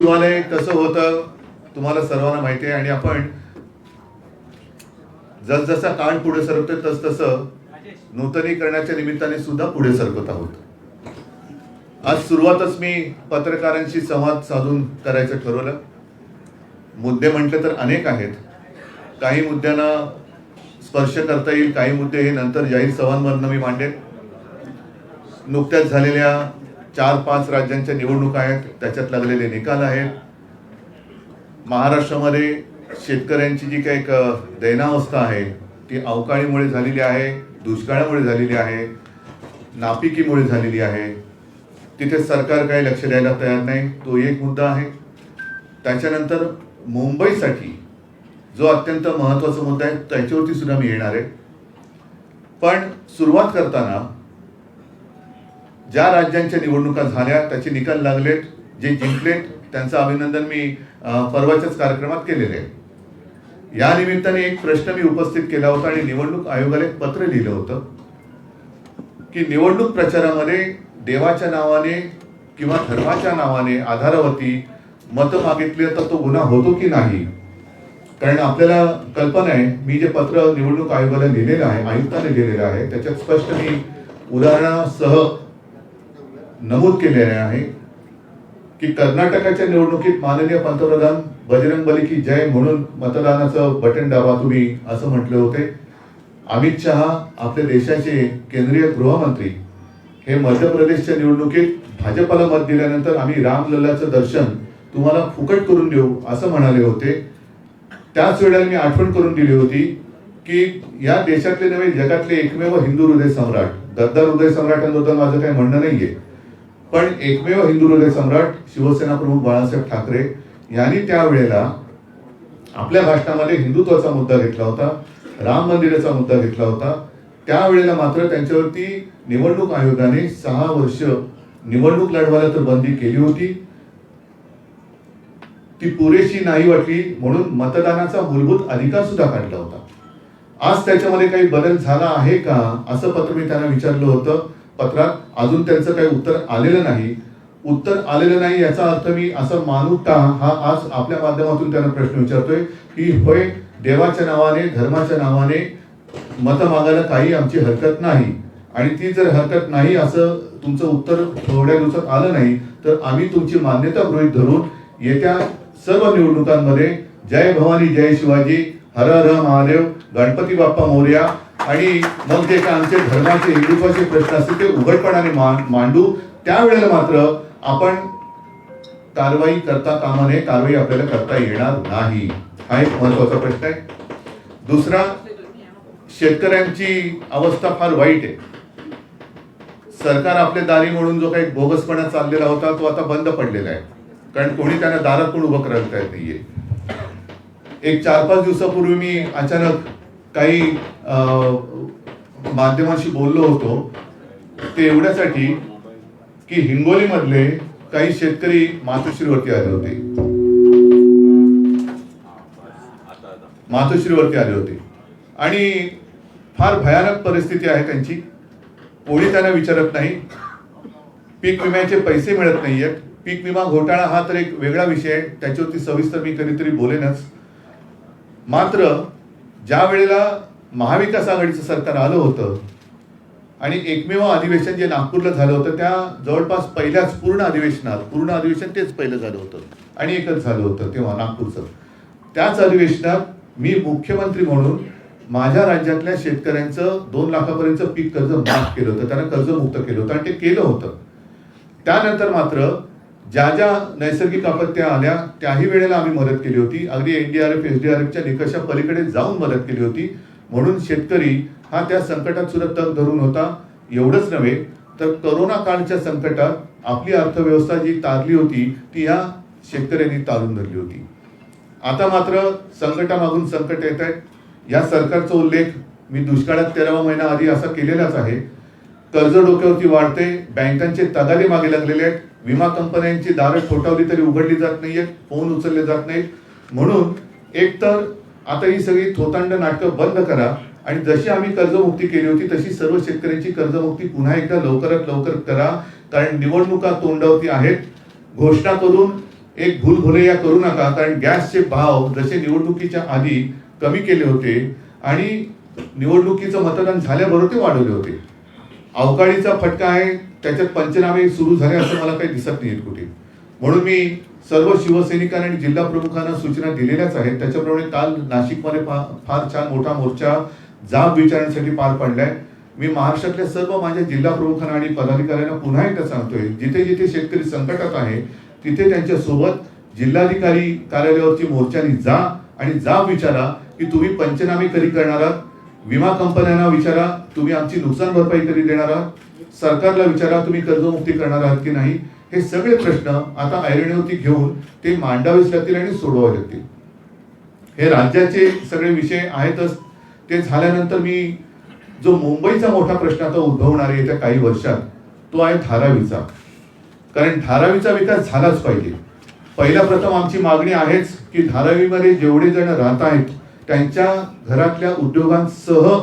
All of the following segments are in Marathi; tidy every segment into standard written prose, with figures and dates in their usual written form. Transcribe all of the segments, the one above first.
हिवालय कसं होतं तुम्हाला सर्वांना माहिती आहे आणि आपण जसजसा काळ पुढे सरकतोय तसतसं नूतनीकरणाच्या निमित्ताने सुद्धा पुढे सरकत आहोत. आज सुरुवातच मी पत्रकारांशी संवाद साधून करायचं ठरवलं. मुद्दे म्हटले तर अनेक आहेत. काही मुद्द्यांना स्पर्श करता येईल, काही मुद्दे हे नंतर जाहीर सभांमधनं मी मांडेन. नुकत्याच झालेल्या 4-5 राज्यांच्या निवडणुका आहेत, त्याच्यात लागलेले निकाल आहेत. महाराष्ट्रामध्ये शेतकऱ्यांची जी काही दैनावस्था आहे ती अवकाळीमुळे झालेली आहे, दुष्काळामुळे झालेली आहे, नापिकीमुळे झालेली आहे. तिथे सरकार काही लक्ष द्यायला तयार नाही, तो एक मुद्दा आहे. त्याच्यानंतर मुंबईसाठी जो अत्यंत महत्त्वाचा मुद्दा आहे त्याच्यावरती सुद्धा मी येणार आहे. पण सुरुवात करताना ज्या राज्यांच्या निवडणुका झाल्या त्याचे निकाल लागलेत, जे जिंकलेत त्यांचं अभिनंदन मी परवाच्याच कार्यक्रमात केलेले आहे. या निमित्ताने एक प्रश्न मी उपस्थित केला होता आणि निवडणूक आयोगाला एक पत्र लिहिलं होतं की निवडणूक प्रचारामध्ये देवाच्या नावाने किंवा धर्माच्या नावाने आधारावरती मतं मागितली तर तो गुन्हा होतो की नाही. कारण आपल्याला कल्पना आहे, मी जे पत्र निवडणूक आयोगाला लिहिलेलं आहे, आयुक्ताने लिहिलेलं आहे, त्याच्यात स्पष्ट मी उदाहरणासह नमूद केलेले आहे की कर्नाटकाच्या निवडणुकीत माननीय पंतप्रधान बजरंगबली की जय म्हणून मतदानाचं बटन दाबा तुम्ही असं म्हटले होते. अमित शहा आपल्या देशाचे केंद्रीय गृहमंत्री हे मध्य प्रदेशच्या निवडणुकीत भाजपला मत दिल्यानंतर आम्ही रामलल्लाचं दर्शन तुम्हाला फुकट करून देऊ असं म्हणाले होते. त्याच वेळेला मी आठवण करून दिली होती की या देशातले नव्हे जगातले एकमेव हिंदू हृदय सम्राट, गद्दार हृदय सम्राटांबद्दल माझं काही म्हणणं नाहीये, पण एकमेव हिंदू हृदय सम्राट शिवसेना प्रमुख बाळासाहेब ठाकरे यांनी त्यावेळेला आपल्या भाषणामध्ये हिंदुत्वाचा मुद्दा घेतला होता, राम मंदिराचा मुद्दा घेतला होता. त्यावेळेला मात्र त्यांच्यावरती निवडणूक आयोगाने 6 वर्ष निवडणूक लढवायला तर बंदी केली होती. ती पुरेशी नाही वाटली म्हणून मतदानाचा मूलभूत अधिकार सुद्धा काढला होता. आज त्याच्यामध्ये काही बदल झाला आहे का असं पत्र मी त्यांना विचारलं होतं. पत्रात अजून त्यांचं काही उत्तर आलेलं नाही. उत्तर आलेलं नाही याचा अर्थ मी असं मानू का हा आज आपल्या माध्यमातून त्यांना प्रश्न विचारतोय की होय, देवाच्या नावाने धर्माच्या नावाने मत मागायला काही आमची हरकत नाही, आणि ती जर हरकत नाही असं तुमचं उत्तर थोड्या दिवसात आलं नाही तर आम्ही तुमची मान्यता गृहीत धरून येत्या सर्व निवडणुकांमध्ये जय भवानी जय शिवाजी, हर हर महादेव, गणपती बाप्पा मोरया, आणि मग जे काय आमचे धर्माचे हिंदुत्वाचे प्रश्न असतील ते उघडपणाने मांडू. त्यावेळेला मात्र आपण कारवाई करता कामा नये, कारवाई आपल्याला करता येणार नाही. हा एक महत्वाचा प्रश्न आहे. दुसरा, शेतकऱ्यांची अवस्था फार वाईट आहे. सरकार आपल्या दारी म्हणून जो काही बोगसपणा चाललेला होता तो आता बंद पडलेला आहे, कारण कोणी त्यांना दारात पण उभं करायला येत नाहीये. एक 4-5 दिवसापूर्वी मी अचानक काही माध्यमांशी बोललो होतो, ते एवढ्यासाठी की हिंगोलीमधले काही शेतकरी मातोश्रीवरती आले होते, आणि फार भयानक परिस्थिती आहे त्यांची. कोणी त्यांना विचारत नाही. पीक विम्याचे पैसे मिळत नाहीयेत. पीक विमा घोटाळा हा तर एक वेगळा विषय आहे, त्याच्यावरती सविस्तर मी कधीतरी बोलेनच. मात्र ज्या वेळेला महाविकास आघाडीचं सरकार आलं होतं आणि एकमेव अधिवेशन जे नागपूरला झालं होतं त्या जवळपास पहिल्याच पूर्ण अधिवेशन तेच पहिलं झालं होतं आणि एकच झालं होतं तेव्हा नागपूरचं. त्याच अधिवेशनात मी मुख्यमंत्री म्हणून माझ्या राज्यातल्या शेतकऱ्यांचं 2 लाखापर्यंत पीक कर्ज माफ केलं होतं, त्यांना कर्जमुक्त केलं होतं आणि ते केलं होतं. त्यानंतर मात्र ज्या ज्या नैसर्गिक आपत्त्या आल्या त्याही वेळेला आम्ही मदत केली होती. अगदी NDRF SDRFच्या निकषा पलीकडे जाऊन मदत केली होती. म्हणून शेतकरी हा त्या संकटात सुद्धा तग धरून होता. एवढंच नव्हे तर करोना काळच्या संकटात आपली अर्थव्यवस्था जी तारली होती ती या शेतकऱ्यांनी तारून धरली होती. आता मात्र संकटामागून संकट येत आहेत. या सरकारचा उल्लेख मी दुष्काळात 13वा महिना आधी असा केलेलाच आहे. कर्ज डोक्यावरती वाढते, बँकांचे तगादे मागे लागलेले आहेत, विमा कंपन्यांची दारं ठोठावली तरी उघडली जात नाहीयेत, फोन उचलले जात नाहीत. म्हणून एकतर आता ही सगळी थोतांड नाटकं बंद करा आणि जशी आम्ही कर्जमुक्ती केली होती तशी सर्व शेतकऱ्यांची कर्जमुक्ती पुन्हा एकदा लवकरात लवकर करा. कारण निवडणुका तोंडावरती आहेत. घोषणा करून एक भूलभुलैया करू नका, कारण गॅसचे भाव जसे निवडणुकीच्या आधी कमी केले होते आणि निवडणुकीचं मतदान झाल्याबरोबर ते वाढवले होते. अवकाळीचा फटका आहे, त्याच्यात पंचनामे सुरू झाले असं मला काही दिसत नाही कुठे. म्हणून मी सर्व शिवसैनिकांना आणि जिल्हा प्रमुखांना सूचना दिलेल्याच आहेत. त्याच्याप्रमाणे काल नाशिकमध्ये फार छान मोठा मोर्चा जाब विचारण्यासाठी पार पडलाय. मी महाराष्ट्रातल्या सर्व माझ्या जिल्हा प्रमुखांना आणि पदाधिकाऱ्यांना पुन्हा एकदा सांगतोय, जिथे जिथे शेतकरी संकटात आहे तिथे त्यांच्या सोबत जिल्हाधिकारी कार्यालयावरती मोर्चाने जा आणि जाब विचारा की तुम्ही पंचनामे कधी करणार आहात, विमा कंपन्यांना विचारा तुम्ही आमची नुकसान भरपाई कधी देणार आहात, सरकारला विचारा तुम्ही कर्जमुक्ती करणार आहात की नाही. हे सगळे प्रश्न आता ऐरणीवरती घेऊन ते मांडावेच लागतील आणि सोडवावे लागतील. हे राज्याचे सगळे विषय आहेतच. ते झाल्यानंतर मी जो मुंबईचा मोठा प्रश्न आता उद्भवणार आहे येत्या काही वर्षात तो आहे धारावीचा. कारण धारावीचा विकास झालाच पाहिजे. पहिल्या प्रथम आमची मागणी आहेच की धारावीमध्ये जेवढे जण राहत आहेत त्यांच्या घरातल्या उद्योगांसह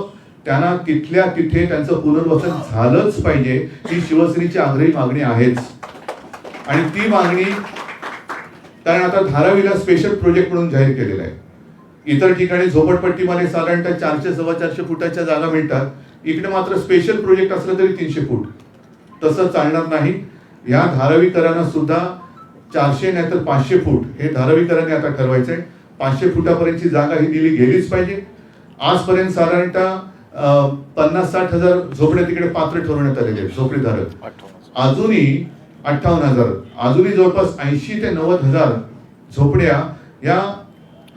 त्यांना तिथल्या तिथे त्यांचं पुनर्वसन झालंच पाहिजे. ही शिवसेनेची आग्रही मागणी आहेच. आणि ती मागणी, कारण आता धारावीला स्पेशल प्रोजेक्ट म्हणून जाहीर केलेला आहे. इतर ठिकाणी झोपडपट्टीमध्ये साधारणतः 400-450 फुटाच्या जागा मिळतात. इकडे मात्र स्पेशल प्रोजेक्ट असलं तरी 300 फूट. तसं चालणार नाही. या धारावीकरांना सुद्धा 400 नाही तर 500 फूट हे धारावीकरांनी आता ठरवायचंय. 500 फुटापर्यंतची जागा ही दिली गेलीच पाहिजे. आजपर्यंत साधारणतः 50-60 हजार झोपड्या तिकडे पात्र ठरवण्यात आलेले आहेत झोपडीधारक. अजूनही 58,000, अजूनही जवळपास 80 ते 90 हजार झोपड्या या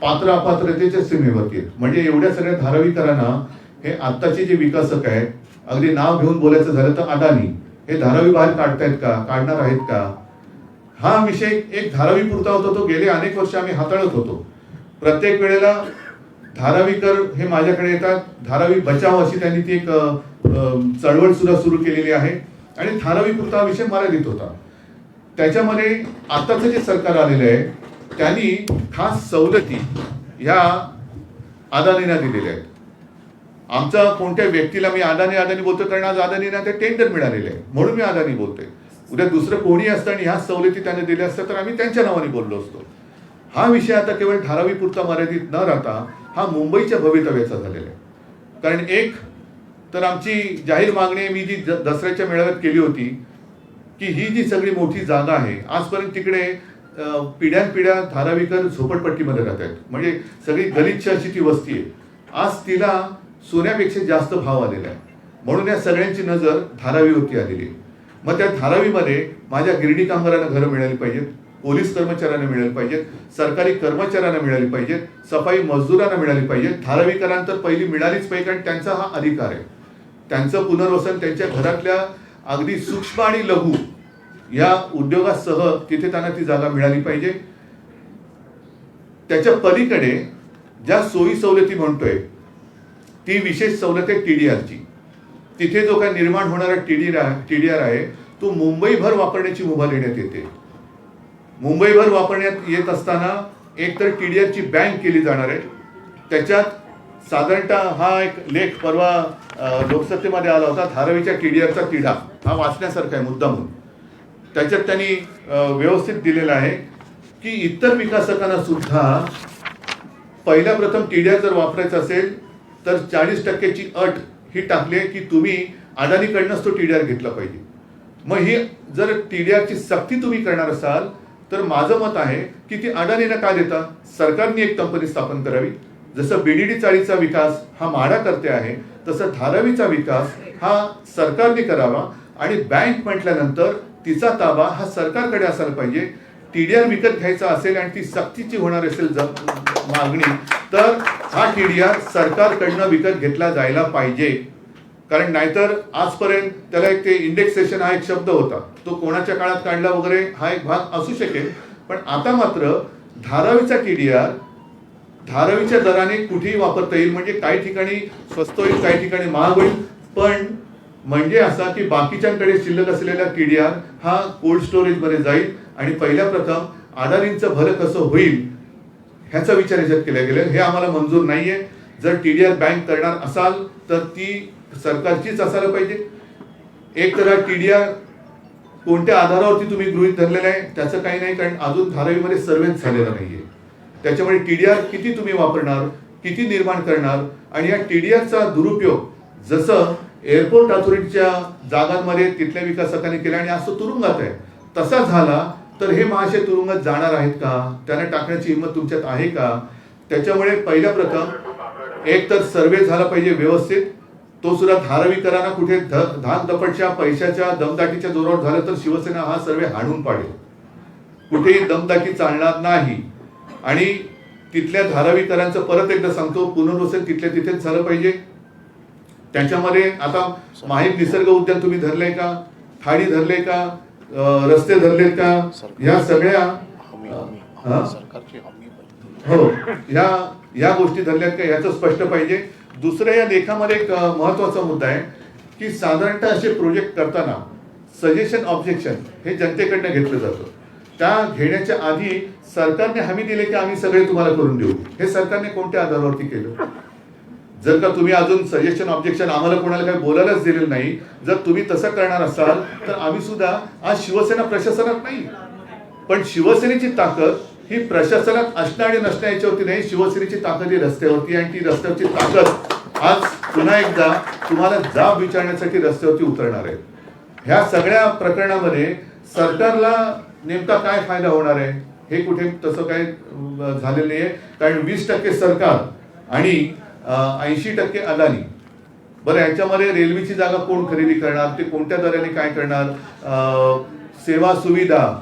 पात्र अपात्रतेच्या सीमेवरती आहेत. म्हणजे एवढ्या सगळ्या धारावीकरांना हे आत्ताचे जे विकासक आहेत, अगदी नाव घेऊन बोलायचं झालं तर अदानी, हे धारावी बाहेर काढतायत का, काढणार आहेत का? हा विषय एक धारावी पुरता होता, तो गेले अनेक वर्ष आम्ही हाताळत होतो. प्रत्येक वेळेला धारावीकर हे माझ्याकडे येतात. धारावी बचाव अशी त्यांनी ती एक चळवळ सुद्धा सुरू केलेली आहे आणि धारावी पुरता विषय मर्यादित होता. त्याच्यामध्ये आताचं जे सरकार आलेलं आहे त्यांनी खास सवलती ह्या अदानींना दिलेल्या आहेत. आमचा कोणत्या व्यक्तीला मी अदानी बोलतो कारण आज अदानींना ते टेंडर मिळालेले आहे म्हणून मी अदानी बोलतोय. उद्या दुसरं कोणी असतं आणि ह्या सवलती त्याने दिल्या असत्या तर आम्ही त्यांच्या नावाने बोललो असतो. हा विषय आता केवळ धारावी पुरता मर्यादित न राहता हा मुंबईच्या भवितव्याचा झालेला आहे. कारण एक तर आमची जाहीर मागणी मी जी दसऱ्याच्या मेळाव्यात केली होती की ही जी सगळी मोठी जागा आहे, आजपर्यंत तिकडे पिढ्यानपिढ्या धारावीकर झोपडपट्टीमध्ये राहत आहेत. म्हणजे सगळी गलिच्छ अशी ती वस्ती आहे. आज तिला सोन्यापेक्षा जास्त भाव आलेला आहे. म्हणून या सगळ्यांची नजर धारावीवरती आलेली आहे. मग त्या धारावीमध्ये माझ्या गिरणी कामगारांना घरं मिळाली पाहिजेत, पोलीस कर्मचाऱ्यांना मिळाली पाहिजेत, सरकारी कर्मचाऱ्यांना मिळाली पाहिजेत, सफाई मजदूरांना मिळाली पाहिजेत. धारावीकरांना तर पहिली मिळालीच पाहिजे कारण त्यांचा हा अधिकार आहे. त्यांचं पुनर्वसन त्यांच्या घरातल्या अगदी सूक्ष्म आणि लघु या उद्योगासह तिथे त्यांना ती जागा मिळाली पाहिजे. त्याच्या पलीकडे ज्या सोयी सवलती म्हणतोय ती विशेष सवलत आहे TDRची. तिथे जो काही निर्माण होणारा TDR आहे तो मुंबईभर वापरण्याची मुभा देण्यात येते. मुंबईभर वापरण्यात येत असताना एक तर TDRची बँक केली जाणार आहे. त्याच्यात साधारणतः हा एक लेख परवा लोकसत्तेमध्ये आला होता, धारावीच्या TDRचा तिढा. हा वाचण्यासारखा आहे मुद्दामून. त्याच्यात त्यांनी व्यवस्थित दिलेलं आहे की इतर विकासकांना सुद्धा पहिल्या प्रथम TDR जर वापरायचं असेल तर 40% अट ही टाकली की तुम्ही अदानीकडनंच तो TDR घेतला पाहिजे. मग ही जर TDRची सक्ती तुम्ही करणार असाल तर माझं मत आहे की ती अदानीला का देता, सरकारने एक कंपनी स्थापन करावी. जसं BDD चाळीचा विकास हा म्हाडा करते आहे तसं धारावीचा विकास हा सरकारने करावा आणि बँक म्हटल्यानंतर तिचा ताबा हा सरकारकडे असायला पाहिजे. TDR विकत घ्यायचा असेल आणि ती सक्तीची होणार असेल मागणी तर हा TDR सरकारकडनं विकत घेतला जायला पाहिजे. कारण नाहीतर आजपर्यंत त्याला एक ते इंडेक्सेशन हा एक शब्द होता, तो कोणाच्या काळात काढला वगैरे हा एक भाग असू शकेल. पण आता मात्र धारावीचा TDR धारावीच्या दराने कुठेही वापरता येईल. म्हणजे काही ठिकाणी स्वस्त होईल, काही ठिकाणी महाग होईल. पण म्हणजे असा की बाकीच्यांकडे शिल्लक असलेला TDR हा कोल्ड स्टोरेजमध्ये जाईल आणि पहिल्या प्रथम अदानींचं भलं कसं होईल ह्याचा विचार याच्यात केला गेला. हे आम्हाला मंजूर नाहीये. जर TDR बँक करणार असाल तर ती सरकारचीच असायला पाहिजे. एक तर TDR कोणत्या आधारावरती तुम्ही गृहीत धरलेलं आहे त्याचं काही नाही, कारण अजून धारावीमध्ये सर्वेच झालेला नाहीये. त्याच्यामुळे TDR किती तुम्ही वापरणार, किती निर्माण करणार, आणि या TDRचा दुरुपयोग जसं एअरपोर्ट अथॉरिटीच्या जागांमध्ये तिथल्या विकासकांनी केला आणि असं तुरुंगात आहे तसा झाला तर हे महाशय तुरुंगात जाणार आहेत का? त्यांना टाकण्याची हिंमत तुमच्यात आहे का? त्याच्यामुळे पहिल्या प्रथम एक तर सर्वे झाला पाहिजे व्यवस्थित, तो सुद्धा धारावीकरांना कुठे धाकदपटच्या पैशाच्या दमदाटीच्या जोरावर झालं तर शिवसेना हा सर्वे हाणून पाडेल. कुठेही दमदाटी चालणार नाही. आणि तिथल्या धारावीकरांचं परत एकदा सांगतो, पुनर्वसन तिथल्या तिथेच झालं पाहिजे. त्याच्यामध्ये आता माहीम निसर्ग उद्यान तुम्ही धरलंय का, खाडी धरले का, रस्ते धरलेत का, या सगळ्या हो या गोष्टी धरल्यात का याचं स्पष्ट पाहिजे. दुसऱ्या या लेखामध्ये एक महत्वाचा मुद्दा आहे की साधारणतः असे प्रोजेक्ट करताना सजेशन ऑब्जेक्शन हे जनतेकडनं घेतलं जातं. त्या घेण्याच्या आधी सरकारने हमी दिली की आम्ही सगळे तुम्हाला करून देऊ. हे सरकारने कोणत्या आधारावरती केलं? जर का तुम्ही अजून सजेशन ऑब्जेक्शन आम्हाला कोणाला काही बोलायलाच दिलेलं नाही, जर तुम्ही तसं करणार असाल तर आम्ही सुद्धा आज शिवसेना प्रशासनात नाही, पण शिवसेनेची ताकद ही प्रशासनात असणं आणि नसणं याच्यावरती नाही. शिवसेनेची ताकद ही रस्त्यावरती, आणि ती रस्त्यावरची ताकद आज पुन्हा एकदा तुम्हाला जाब विचारण्यासाठी रस्त्यावरती उतरणार आहे. ह्या सगळ्या प्रकरणामध्ये सरकारला नेमका काय फायदा होणार आहे हे कुठे तसं काय झालेलं नाही आहे. कारण 20% सरकार आणि 80% अदानी. बरं, याच्यामध्ये रेल्वेची जागा कोण खरेदी करणार, ते कोणत्या दराने काय करणार, सेवा सुविधा,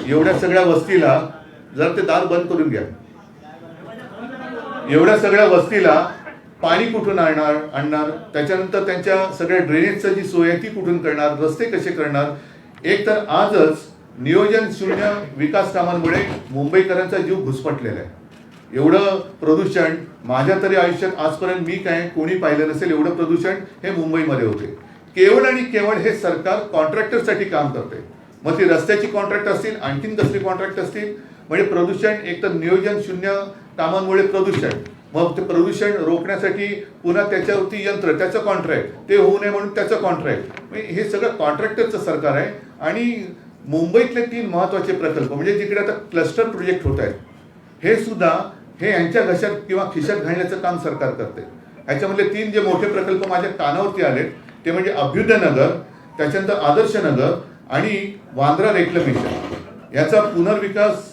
एवढ्या सगळ्या वस्तीला जर ते दार बंद करून घ्या, एवढ्या सगळ्या वस्तीला पाणी कुठून आणणार, त्याच्यानंतर त्यांच्या सगळ्या ड्रेनेजची जी सोय आहे ती कुठून करणार, रस्ते कसे करणार. एक तर आजच नियोजन शून्य विकास कामांमुळे मुंबईकरांचा जीव घुसमटलेला आहे. एवढं प्रदूषण माझ्या तरी आयुष्यात आजपर्यंत मी काय कोणी पाहिलं नसेल एवढं प्रदूषण हे मुंबईमध्ये होते. केवळ आणि केवळ हे सरकार कॉन्ट्रॅक्टरसाठी काम करते. मग ती रस्त्याची कॉन्ट्रॅक्ट असतील, आणखीन कसली कॉन्ट्रॅक्ट असतील. म्हणजे प्रदूषण एक तर नियोजन शून्य कामांमुळे प्रदूषण, मग ते प्रदूषण रोखण्यासाठी पुन्हा त्याच्यावरती यंत्र, त्याचं कॉन्ट्रॅक्ट, ते होऊ नये म्हणून त्याचं कॉन्ट्रॅक्ट. हे सगळं कॉन्ट्रॅक्टरचं सरकार आहे. आणि मुंबईतले 3 महत्वाचे प्रकल्प म्हणजे जिकडे आता क्लस्टर प्रोजेक्ट होत आहेत हे सुद्धा हे यांच्या घशात किंवा खिशात घालण्याचं काम सरकार करते. ह्याच्यामधले 3 जे मोठे प्रकल्प माझ्या कानावरती आले ते म्हणजे अभ्युदय नगर, त्याच्यानंतर आदर्श नगर आणि वांद्रा रेक्लेमेशन. याचा पुनर्विकास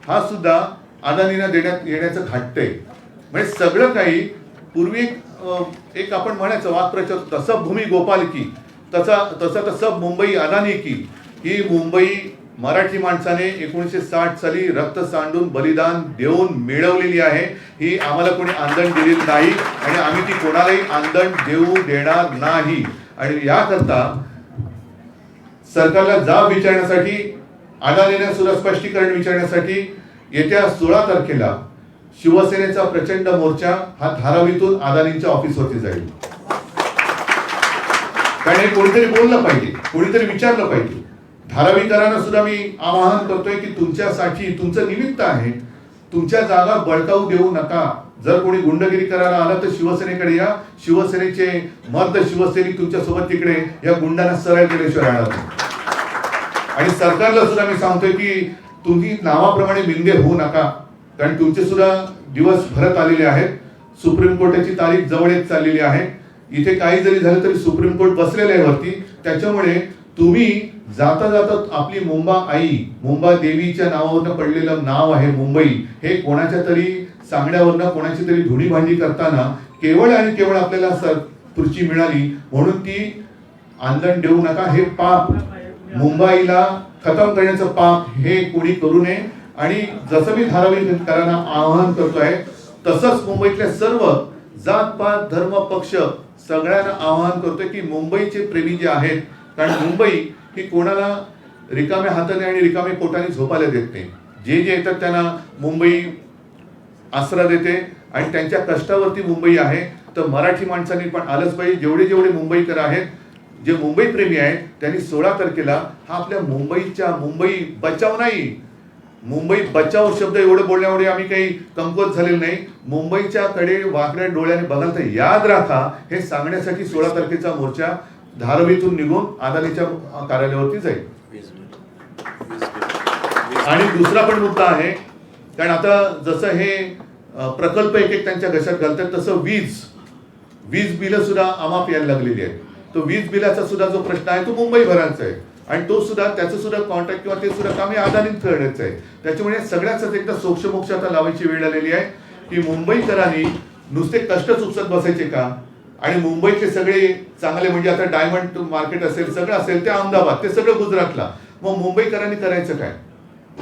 हा सुद्धा अदानींना देण्यात येण्याचं घाटतंय. म्हणजे सगळं काही पूर्वी एक आपण म्हणायचं वाक्प्रचार, तसं भूमी गोपाल की, तसं मुंबई अदानी की. ही मुंबई मराठी माणसाने 1960 साली रक्त सांडून बलिदान देऊन मिळवलेली आहे. ही आम्हाला कोणी आंदण दिलेली नाही आणि आम्ही ती कोणालाही आंदण देऊ देणार नाही. आणि याकरता सरकारला जाब विचारण्यासाठी, अदानीने सुद्धा स्पष्टीकरण विचारण्यासाठी येत्या 16 तारखेला शिवसेनेचा प्रचंड मोर्चा हा धारावीतून अदानींच्या ऑफिसवरती जाईल. कारण हे कोणीतरी बोललं पाहिजे, कोणीतरी विचारलं पाहिजे. धारावीकरांना सुद्धा मी आवाहन करतोय की तुमच्यासाठी तुमचं निमित्त आहे, तुमच्या जागा बळकावू देऊ नका. जर कोणी गुंडगिरी करायला आलं तर शिवसेनेकडे या. शिवसेनेचे मर्द शिवसैनिक तुमच्या सोबत तिकडे या गुंडांना सरळ केल्याशिवाय राहणार नाही. आणि सरकारला सुद्धा मी सांगतोय की तुम्ही नावाप्रमाणे मिंदे होऊ नका, कारण तुमचे सुद्धा दिवस भरत आलेले आहेत. सुप्रीम कोर्टाची तारीख जवळ येत चाललेली आहे. इथे काही जरी झालं तरी सुप्रीम कोर्ट बसलेलं आहे वरती. त्याच्यामुळे तुम्ही जाता जाता आपली मुंबा आई, मुंबा देवीच्या नावावरनं पडलेलं नाव आहे मुंबई, हे कोणाच्या तरी सांगण्यावरनं कोणाची तरी धुणी भांडी करताना केवळ आणि केवळ आपल्याला खुर्ची मिळाली म्हणून ती आंदण देऊ नका. हे पाप, मुंबईला खतम करण्याचं पाप हे कोणी करू नये. आणि जसं मी धारावीकरांना आवाहन करतोय तसंच मुंबईतल्या सर्व जातपात धर्म पक्ष सगळ्यांना आवाहन करतोय की मुंबईचे प्रेमी जे आहेत, कारण मुंबई ही कोणाला रिकाम्या हाताने आणि रिकाम्या पोटाने झोपायला देत नाही. जे जे येतात त्यांना मुंबई आसरा देते आणि त्यांच्या कष्टावरती मुंबई आहे. तर मराठी माणसांनी पण आलंच पाहिजे. जेवढे जेवढे मुंबईकर आहेत, जे मुंबई प्रेमी आहेत, त्यांनी 16 तारखेला हा आपल्या मुंबई बचाव नाही, मुंबई बचाव शब्द एवढं बोलण्यामुळे आम्ही काही कमकुवत झालेलो नाही. मुंबईच्या कडे वाकड्या डोळ्याने बघाल तर याद राखा हे सांगण्यासाठी 16 तारखेचा मोर्चा धारावीतून निघून अदानीच्या कार्यालयावरती जाईल. आणि दुसरा पण मुद्दा आहे, कारण आता जसं हे प्रकल्प एक एक त्यांच्या घशात घालतात तसं वीज बिलं सुद्धा अमाप यायला लागलेली आहेत. तो वीज बिलाचा सुद्धा जो प्रश्न आहे तो मुंबईभरांचा आहे आणि तो सुद्धा त्याचं सुद्धा कॉन्ट्रॅक्ट किंवा ते सुद्धा काम हे अदानीत करण्याचं आहे. त्याच्यामुळे सगळ्याच एकदा सोक्षमोक्ष आता लावायची वेळ आलेली आहे की मुंबईकरांनी नुसते कष्टच उपसत बसायचे का, आणि मुंबईतले सगळे चांगले म्हणजे आता डायमंड मार्केट असेल सगळं असेल ते अहमदाबाद ते सगळं गुजरातला, मग मुंबईकरांनी करायचं काय,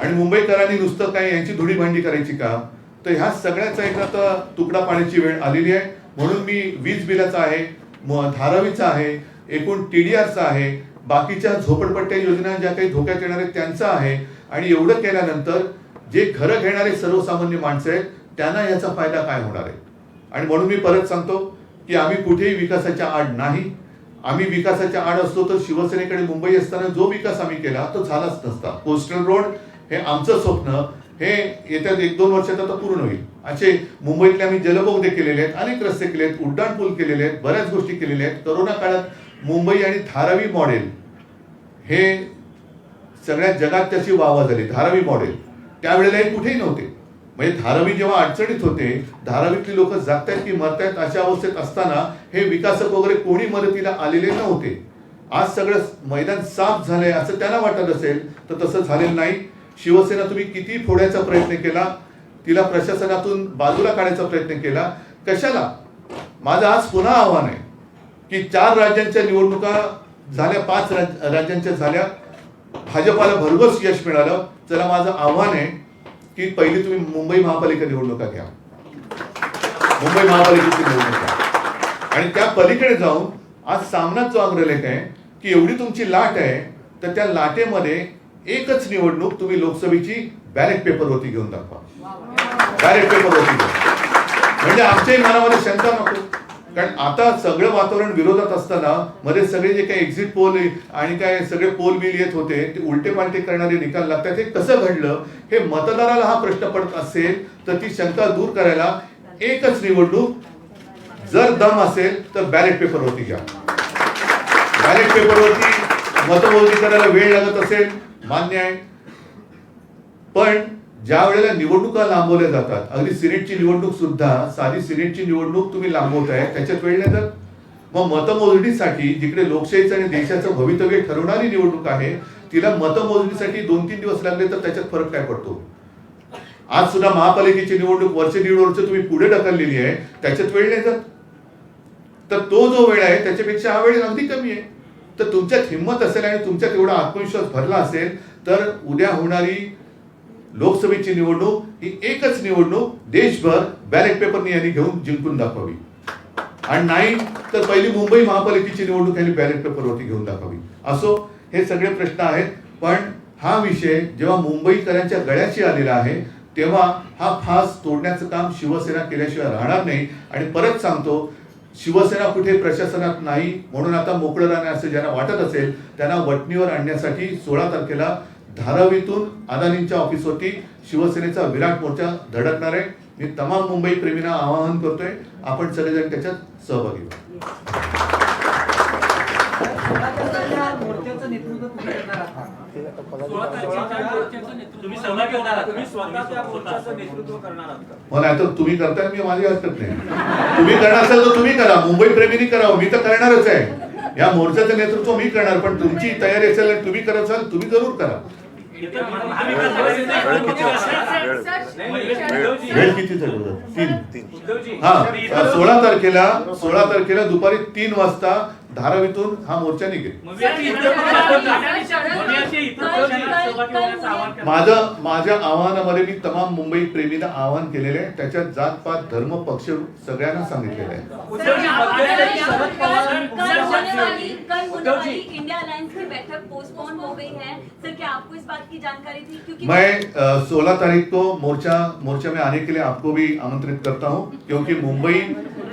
आणि मुंबईकरांनी नुसतं काय यांची धुडी भांडी करायची का. तर ह्या सगळ्याचा एक आता तुकडा पाण्याची वेळ आलेली आहे. म्हणून मी वीज बिलाचा आहे, धारावीचा आहे, एकूण TDRचा आहे, बाकीच्या झोपडपट्ट्या योजना ज्या काही धोक्यात येणार आहेत त्यांचा आहे. आणि एवढं केल्यानंतर जे घरं घेणारे सर्वसामान्य माणसं आहेत त्यांना याचा फायदा काय होणार आहे. आणि म्हणून मी परत सांगतो की आम्ही कुठेही विकासाच्या आड नाही. आम्ही विकासाच्या आड असतो तर शिवसेनेकडे मुंबई असताना जो विकास आम्ही केला तो झालाच नसता. कोस्टल रोड हे आमचं स्वप्न हे येत्या 1-2 वर्षात आता पूर्ण होईल. असे मुंबईतले आम्ही जलबोगदे केलेले आहेत, अनेक रस्ते केले आहेत, उड्डाण पूल केलेले आहेत, बऱ्याच गोष्टी केलेल्या आहेत. करोना काळात मुंबई आणि धारावी मॉडेल हे सगळ्या जगात त्याची वाहवा झाली. धारावी मॉडेल त्यावेळेला हे कुठेही नव्हते. म्हणजे धारावी जेव्हा अडचणीत होते, धारावीतली लोक जागतायत की मरतायत अशा अवस्थेत असताना हे विकासक वगैरे कोणी मदतीला आलेले नव्हते. आज सगळं मैदान साफ झालंय असं त्यांना वाटत असेल तर तसं झालेलं नाही. शिवसेना तुम्ही किती फोडायचा प्रयत्न केला, तिला प्रशासनातून बाजूला काढायचा प्रयत्न केला, कशाला. माझं आज पुन्हा आव्हान आहे की 4 राज्यांच्या निवडणुका झाल्या, 5 राज्यांच्या झाल्या, भाजपाला भरघोस यश मिळालं. चला माझं आव्हान आहे की पहिली तुम्ही मुंबई महापालिका निवडणुका घ्या, मुंबई महापालिकेची निवडणुका, आणि त्या पलीकडे जाऊन आज सामनाच जो अग्रलेख आहे की एवढी तुमची लाट आहे तर त्या लाटेमध्ये एकच निवडणूक तुम्ही लोकसभेची बॅलेट पेपरवरती घेऊन दाखवा. बॅलेट पेपरवरती म्हणजे आमच्याही मनामध्ये शंका नको. कारण आता सगळं वातावरण विरोधात असताना मध्ये सगळे जे काही एक्झिट पोल आणि काय सगळे पोल बिल येत होते ते उलटे पालटे करणारे निकाल लागतात. हे कसं घडलं हे मतदाराला हा प्रश्न पडत असेल तर ती शंका दूर करायला एकच निवडणूक, जर दम असेल तर बॅलेट पेपरवरती घ्या. बॅलेट पेपरवरती मतमोजणी करायला वेळ लागत असेल मान्य आहे, पण ज्या वेळेला निवडणुका लांबवल्या जातात, अगदी सिनेटची निवडणूक सुद्धा, साधी सिनेटची निवडणूक तुम्ही लांबवताय त्याच्यात वेळ नाही जात. मग मतमोजणीसाठी जिकडे लोकशाहीचं आणि देशाचं भवितव्य ठरवणारी निवडणूक आहे तिला मतमोजणीसाठी 2-3 दिवस लागले तर त्याच्यात फरक काय पडतो. आज सुद्धा महापालिकेची निवडणूक वर्ष 1.5 वर्ष तुम्ही पुढे ढकललेली आहे, त्याच्यात वेळ नाही जात. तर तो जो वेळ आहे त्याच्यापेक्षा हा वेळ अगदी कमी आहे. तर तुमच्यात हिंमत असेल आणि तुमच्यात एवढा आत्मविश्वास भरला असेल तर उद्या होणारी लोकसभेची निवडणूक ही एकच निवडणूक देशभर बॅलेट पेपरने यांनी घेऊन जिंकून दाखवावी. आणि नाही तर पहिली मुंबई महापालिकेची निवडणूक यांनी बॅलेट पेपरवरती घेऊन दाखवावी. असो, हे सगळे प्रश्न आहेत, पण हा विषय जेव्हा मुंबईकरांच्या गळ्याशी आलेला आहे तेव्हा हा फास तोडण्याचं काम शिवसेना केल्याशिवाय राहणार नाही. आणि परत सांगतो, शिवसेना कुठे प्रशासनात नाही म्हणून आता मोकळं राहणार असं ज्यांना वाटत असेल त्यांना वटणीवर आणण्यासाठी 16 तारखेला धारावीतून अदानींच्या ऑफिसवरती शिवसेनेचा विराट मोर्चा धडकणार आहे. मी तमाम मुंबई प्रेमींना आवाहन करतोय, आपण सगळेजण त्याच्यात सहभागी व्हा. नाही तर तुम्ही करताय, मी माझी हरकत नाही. तुम्ही करणार असाल तर तुम्ही करा, मुंबई प्रेमींनी करावं, मी तर करणारच आहे. या मोर्चाचं नेतृत्व मी करणार, पण तुमची तयारी असेल तुम्ही करत असाल तुम्ही जरूर करा. वेळ किती झाली? 3. हा, 16 तारखेला दुपारी 3 वाजता धारावीतून हा मोर्चा निघेल. माझ्या आव्हानामध्ये मी तमाम मुंबई प्रेमींना आवाहन केलेले आहे. त्याच्यात जात पात धर्म पक्ष सगळ्यांना सांगितलेलं आहे. मैं 16 तारीख को मोर्चा में आने के लिए आपको भी आमंत्रित करता हूं, क्योंकि मुंबई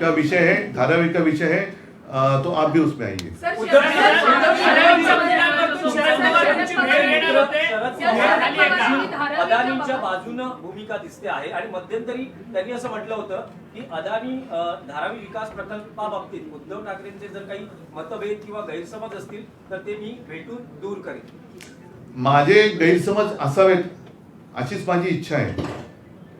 का विषय है, धारावी का विषय है, तो आप भी उसमें आइए. अदानींच्या बाजूने भूमिका दिसते आहे आणि मध्यंतरी त्यांनी असं म्हटलं होतं की अदानी धारावी विकास प्रकल्पाबाबतीत उद्धव ठाकरेंचे जर काही मतभेद किंवा गैरसमज असतील तर ते मी भेटून दूर करेन. माझे गैरसमज असावेत अशीच माझी इच्छा आहे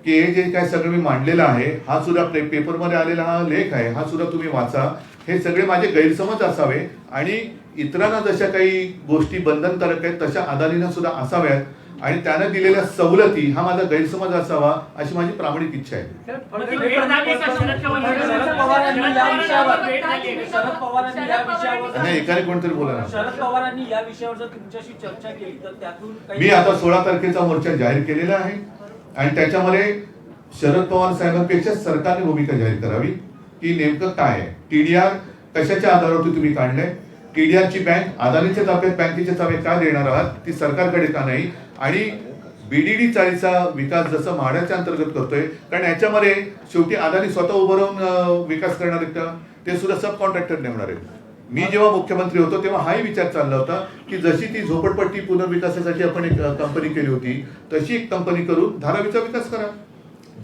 की हे जे काय सगळं मी मांडलेलं आहे, हा सुद्धा पेपरमध्ये आलेला हा लेख आहे, हा सुद्धा तुम्ही वाचा. हे सगळे माझे गैरसमज असावे आणि इतरांना जशा काही गोष्टी बंधनकारक आहेत तशा अदानींना सुद्धा असाव्यात आणि त्यानं दिलेल्या सवलती हा माझा गैरसमज असावा अशी माझी प्रामाणिक इच्छा आहे. शरद पवारांनी या विषयावर नाही, एकाने कोणतरी बोला ना. शरद पवारांनी या विषयावर जर तुमच्याशी चर्चा केली तर त्यातून मी आता 16 तारखेचा मोर्चा जाहीर केलेला आहे आणि त्याच्यामध्ये शरद पवार साहेबांपेक्षा सरकारने भूमिका जाहीर करावी की नेमकं काय आहे. टीडीआर कशाच्या आधारावरती तुम्ही काढलंय, टीडीआरची बँक अदानीच्या ताब्यात बँकेचे ताब्यात का देणार आहात, ती सरकारकडे का नाही, आणि बीडीडी चाळीचा विकास जसं म्हाडाच्या अंतर्गत करतोय, कारण याच्यामध्ये शेवटी अदानी स्वतः उभं राहून विकास करणार आहेत का, ते सुद्धा सब कॉन्ट्रॅक्टर नेमणार आहेत. मी जेव्हा मुख्यमंत्री होतो तेव्हा हाही विचार चालला होता की जशी ती झोपडपट्टी पुनर्विकासासाठी आपण एक कंपनी केली होती तशी एक कंपनी करून धारावीचा विकास करा.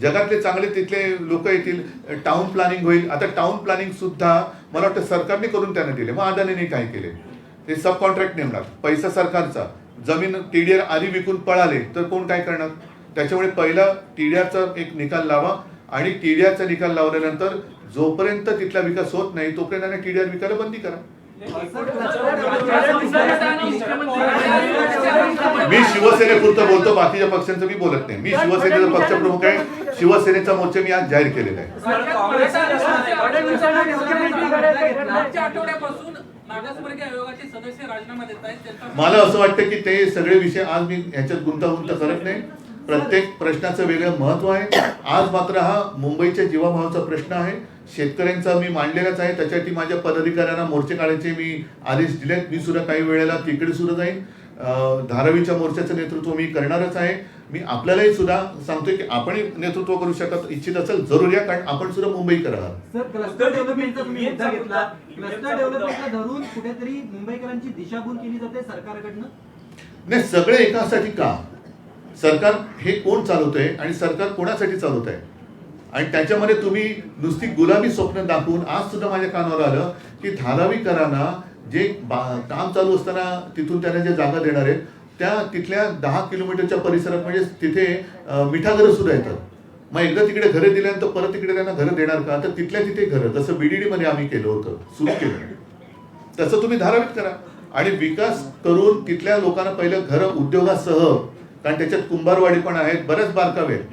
जगातले चांगले तिथले लोक येतील, टाउन प्लॅनिंग होईल. आता टाउन प्लॅनिंग सुद्धा मला वाटतं सरकारने करून त्याने दिले, मग अदानीने काय केले, ते सब कॉन्ट्रॅक्ट नेमणार, पैसा सरकारचा, जमीन टीडीआर आधी विकून पळाले तर कोण काय करणार. त्याच्यामुळे पहिला टीडीआरचा एक निकाल लावा आणि टीडीआरचा निकाल लावल्यानंतर जोपर्यंत तिथला विकास होत नाही तोपर्यंत टीडीआर विकायला बंदी करा. मी शिवसेनेपुरतं बोलतो, बाकीच्या पक्षांचं मी बोलत नाही. मी शिवसेनेचा पक्षप्रमुख आहे, शिवसेनेचा मोर्चा मी आज जाहीर केलेला आहे. मला असं वाटतं की ते सगळे विषय आज मी ह्याच्यात गुंतागुंत करत नाही. प्रत्येक प्रश्नाचं वेगळं महत्व आहे. आज मात्र हा मुंबईच्या जीवाभावाचा प्रश्न आहे, शेतकऱ्यांचा मी मांडलेलाच आहे. त्याच्यासाठी माझ्या पदाधिकाऱ्यांना मोर्चे काढायचे मी आदेश दिलेत. मी सुद्धा काही वेळेला तिकडे सुद्धा जाईन. धारावीच्या मोर्चाचं नेतृत्व मी करणारच आहे. मी आपल्यालाही सुद्धा सांगतोय की आपण नेतृत्व करू शकत इच्छित असेल जरूर या, कारण आपण सुद्धा मुंबईकर आहात. सर, क्लस्टर डेव्हलपमेंटचा तुम्ही मुद्दा घेतला. क्लस्टर डेव्हलपमेंटला धरून कुठेतरी मुंबईकरांची दिशाभूल केली जाते सरकारकडनं. नाही, सगळे एकासाठी का, सरकार हे कोण चालवतंय आणि सरकार कोणासाठी चालवत आहे, आणि त्याच्यामध्ये तुम्ही नुसती गुलाबी स्वप्न दाखवून आज सुद्धा माझ्या कानावर आलं की धारावीकरांना जे काम चालू असताना तिथून त्यांना जे जागा देणार आहेत त्या तिथल्या 10 किलोमीटरच्या परिसरात म्हणजे तिथे मिठाघरं सुद्धा येतात. मग एकदा तिकडे घरं दिल्यानंतर परत तिकडे त्यांना घरं देणार का, तर तिथल्या तिथे घरं जसं बीडीडी मध्ये आम्ही केलं होतं, सुरू केलं, तसं तुम्ही धारावीत करा आणि विकास करून तिथल्या लोकांना पहिलं घरं उद्योगासह, कारण त्याच्यात कुंभारवाडी पण आहेत, बरेच बारकावे आहेत,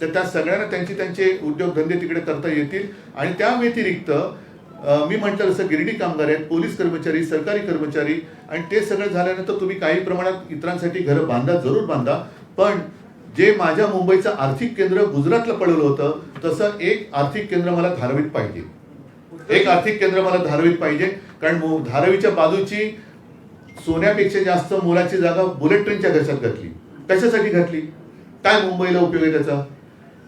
तर त्या सगळ्यांना त्यांचे उद्योगधंदे तिकडे करता येतील. आणि त्या व्यतिरिक्त मी म्हटलं जसं गिरणी कामगार आहेत, पोलीस कर्मचारी, सरकारी कर्मचारी, आणि ते सगळं झाल्यानंतर तुम्ही काही प्रमाणात इतरांसाठी घरं बांधा, जरूर बांधा. पण जे माझ्या मुंबईचं आर्थिक केंद्र गुजरातला पडवलं होतं तसं एक आर्थिक केंद्र मला धारावीत पाहिजे. एक आर्थिक केंद्र मला धारावीत पाहिजे, कारण धारावीच्या बाजूची सोन्यापेक्षा जास्त मोलाची जागा बुलेट ट्रेनच्या घशात घातली. कशासाठी घातली, काय मुंबईला उपयोग आहे त्याचा.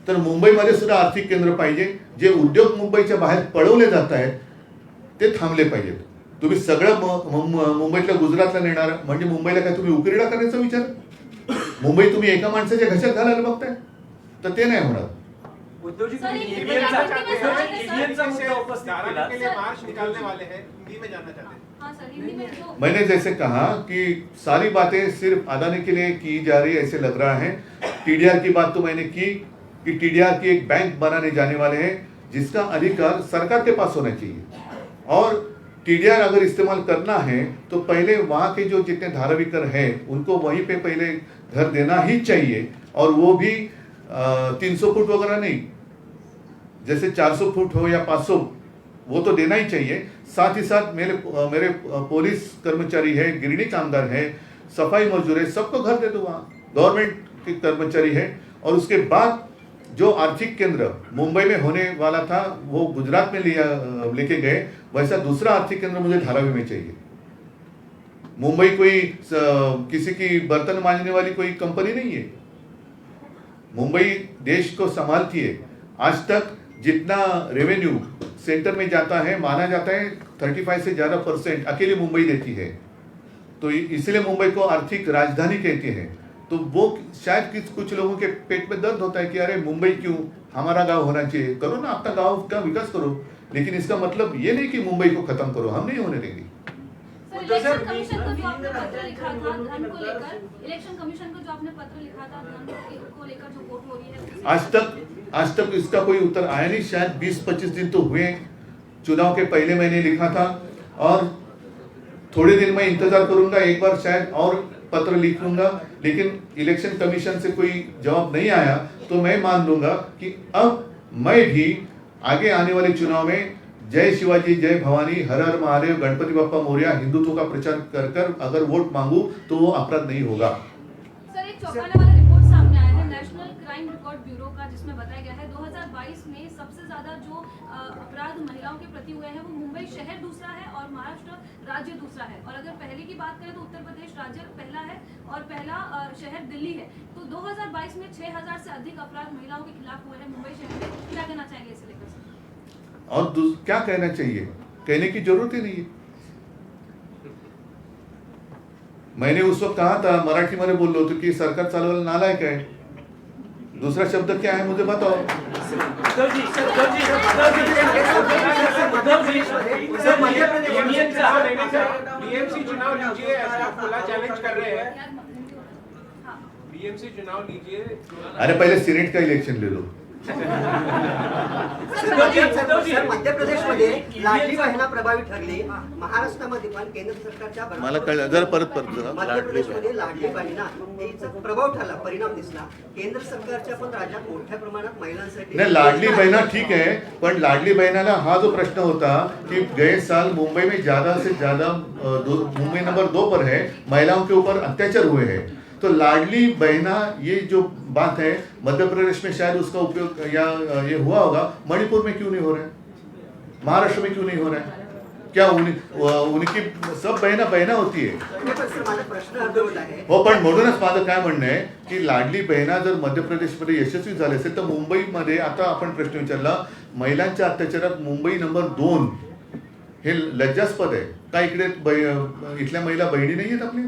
तर मुंबईमध्ये सुद्धा आर्थिक केंद्र पाहिजे. जे उद्योग मुंबईच्या बाहेर पळवले जात आहेत ते थांबले पाहिजेत. तुम्ही सगळं मुंबईतल्या गुजरातला नेणार म्हणजे मुंबईला काय तुम्ही उकिरडा करण्याचा विचार, मुंबई तुम्ही एका माणसाच्या घशात घालायला बघताय, तर ते नाही होणार. मैंने जैसे कहा कि सारी बातें सिर्फ अदानी के लिए की जा रही है ऐसे लग रहा है. टीडीआर की बात तो मैंने की कि टीडीआर की एक बैंक बनाने जाने वाले हैं जिसका अधिकार सरकार के पास होना चाहिए, और टीडीआर अगर इस्तेमाल करना है तो पहले वहाँ के जो जितने धारावीकर हैं उनको वहीं पे पहले घर देना ही चाहिए, और वो भी 300 फुट वगैरह नहीं, जैसे 400 फुट हो या 500, वो तो देना ही चाहिए. साथ ही साथ मेरे पुलिस कर्मचारी है, गिरणी कामगार है, सफाई मजदूर है, सबको घर दे दो. वहाँ गवर्नमेंट के कर्मचारी है. और उसके बाद जो आर्थिक केंद्र मुंबई में होने वाला था वो गुजरात में लेके गए, वैसा दूसरा आर्थिक केंद्र मुझे धारावी में चाहिए. मुंबई कोई किसी की बर्तन मांजने वाली कोई कंपनी नहीं है. मुंबई देश को संभालती है. आज तक जितना रेवेन्यू सेंटर में जाता है माना जाता है 35 से ज़्यादा % अकेली मुंबई देती है. तो इसलिए मुंबई को आर्थिक राजधानी कहते हैं. तो वो शायद कुछ लोगों के पेट में दर्द होता है कि अरे मुंबई क्यों, हमारा गांव होना चाहिए. करो ना, अपना गांव का विकास करो, लेकिन इसका मतलब ये नहीं कि मुंबई को खत्म करो, हम नहीं होने देंगे. इलेक्शन कमीशन को जो आपने पत्र लिखा था धन को लेकर, इलेक्शन कमीशन को जो आपने पत्र लिखा था धन को लेकर जो वोट हो रही है, आज तक इसका कोई उत्तर आया नहीं। शायद 20-25 दिन तो हुए, चुनाव के पहले मैंने लिखा था और थोड़े दिन मैं इंतजार करूंगा, एक बार शायद और पत्र लिख लूंगा, लेकिन इलेक्शन कमीशन से कोई जवाब नहीं आया तो मैं मान लूंगा कि अब मैं भी आगे आने वाले चुनाव में जय शिवाजी जय भवानी हर हर महादेव गणपति बप्पा मोरया हिंदुत्व का प्रचार कर कर अगर वोट मांगू तो वो अपराध नहीं होगा। सर एक चौंकाने वाला रिपोर्ट सामने आया है नेशनल क्राइम रिकॉर्ड ब्यूरो का, जिसमें बताया गया है 2022 में सबसे ज्यादा जो अपराध महिलाओं के प्रति हुए हैं वो मुंबई शहर दूसरा है और महाराष्ट्र राज्य दूसरा है। और अगर पहले की बात करें तो उत्तर प्रदेश राज्य पहला है और पहला शहर दिल्ली है। तो 2022 में 6000 से अधिक अपराध महिलाओं के खिलाफ हुए हैं मुंबई शहर में। क्या कहना चाहेंगे इसे लेकर? और क्या कहना चाहिए, कहने की जरूरत ही नहीं है। मैंने उस वक्त कहा था, मराठी मध्ये बोललो होतो की सरकार चालवायला नालायक आहे। दूसरा शब्द क्या है मुझे बताओ। बीएमसी चुनाव लीजिए, ऐसा खुला चैलेंज कर रहे हैं। बीएमसी चुनाव लीजिए। अरे पहले सीनेट का इलेक्शन ले लो। सर मध्य प्रदेशमध्ये लाडली बहिणा प्रभावी ठरली, महाराष्ट्रामध्ये पण केंद्र सरकारच्या मला कळलं, जरा परत मध्य प्रदेशमध्ये लाडली बहिणा हिचा प्रभाव ठरला, परिणाम दिसला। केंद्र सरकारच्या पण राज्यात मोठ्या प्रमाणात महिलांसाठी नहीं, लाडली बहना ठीक है, पर लाडली बहनाला हा जो प्रश्न होता कि गए साल मुंबई में ज्यादा से ज्यादा मुंबई नंबर 2 पर है, महिलाओं के ऊपर अत्याचार हुए हैं। तो लाडली बहना ये जो बात है मध्य प्रदेश में शायद उसका उपयोग या ये हुआ होगा, मणिपुर में क्यों नहीं हो रहा है, महाराष्ट्र में क्यों नहीं हो रहा है? क्या उनकी सब बहना होती है। माझा प्रश्न अर्धवट आहे। हो, पण म्हणूनच माझं काय म्हणणं आहे की लाडली बहिणा जर मध्य प्रदेशमध्ये यशस्वी झाले असेल तर मुंबईमध्ये, आता आपण प्रश्न विचारला, महिलांच्या अत्याचारात मुंबई नंबर 2 हे लज्जास्पद आहे का? इकडे इथल्या महिला बहिणी नाही आहेत आपल्या?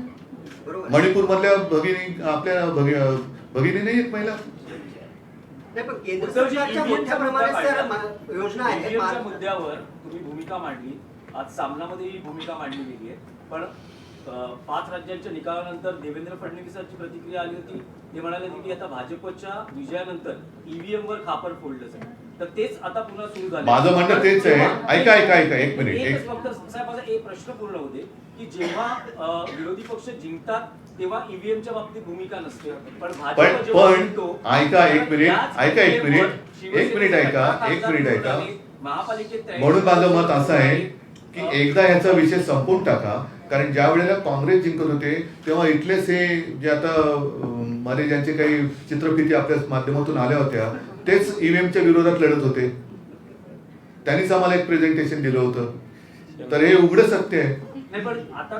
मणिपूर मधल्या भगिनी आपल्या भगिनी नाही आहेत महिला? नाही, पण केंद्र सरकारच्या मोठ्या प्रमाणात सर योजना आहेत। EVM मुद्द्यावर तुम्ही भूमिका मांडली, आज सामनामध्ये ही भूमिका मांडली गेली आहे, पण 5 राज्यांच्या निकालानंतर देवेंद्र फडणवीसांची प्रतिक्रिया आली होती। ते म्हणाले की आता भाजपच्या विजयानंतर EVM वर खापर फोडलं जाईल, तर तेच आता पुन्हा सुरू झालं। माझं म्हणणं तेच आहे। ऐका एक मिनिट, फक्त साहेब माझा एक प्रश्न पूर्ण होते की जेव्हा विरोधी पक्ष जिंकतात तेव्हा ईव्हीएमच्या बाबतीत भूमिका नसते, पण भाजप जेव्हा जिंकतो, ऐका एक मिनिट ऐका। महापालिकेत म्हणून माझं मत असं आहे की एकदा याचा विषय संपवून टाका, कारण ज्या वेळेला काँग्रेस जिंकत होते तेव्हा इथलेच हे जे आता मध्ये ज्यांचे काही चित्रफिती आपल्या माध्यमातून आल्या होत्या तेच ईव्हीएमच्या विरोधात लढत होते, त्यांनीच आम्हाला एक प्रेझेंटेशन दिलं होतं। तर हे उघडं सत्य आहे।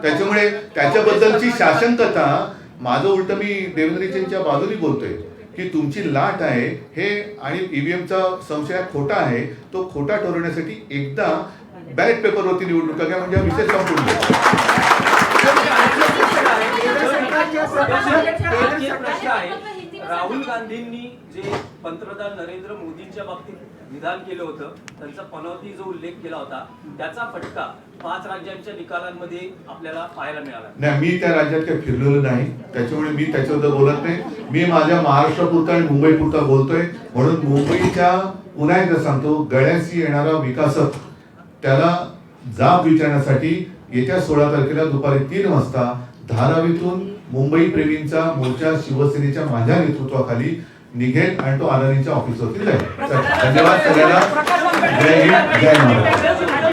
त्याच्यामुळे त्याच्याबद्दलची शासनकथा, माझं उलट मी देवेंद्रजींच्या बाजूने बोलतोय की तुमची लाट आहे हे आणि ईव्हीएमचा संशय खोटा आहे, तो खोटा ठरवण्यासाठी एकदा बॅलेट पेपरवरती निवडणुका घ्या, म्हणजे विषय संपून राहुल गांधींनी जे पंतप्रधान नरेंद्र मोदींच्या बाबतीत विधान केलं होतं, त्यांचा पनौती जो उल्लेख केला होता, त्याचा फटका 5 राज्यांच्या निकालांमध्ये आपल्याला पाहायला मिळाला। नाही, मी त्या राज्यात काही फिरलेलो नाही, त्याच्यामुळे मी त्याच्याबद्दल बोलत नाही। मी माझ्या महाराष्ट्रापुरता आणि मुंबईपुरता बोलतोय। म्हणून मुंबईच्या पुन्हा एकदा सांगतो, गळ्याशी येणारा विकासक त्याला जाब विचारण्यासाठी येत्या 16 तारखेला दुपारी 3 वाजता धारावीतून मुंबई प्रेमींचा मोर्चा शिवसेनेच्या माझ्या नेतृत्वाखाली निघेल आणि तो अदानीच्या ऑफिसवरती जाईल। धन्यवाद सगळ्यांना। जय हिंद, जय महाराष्ट्र।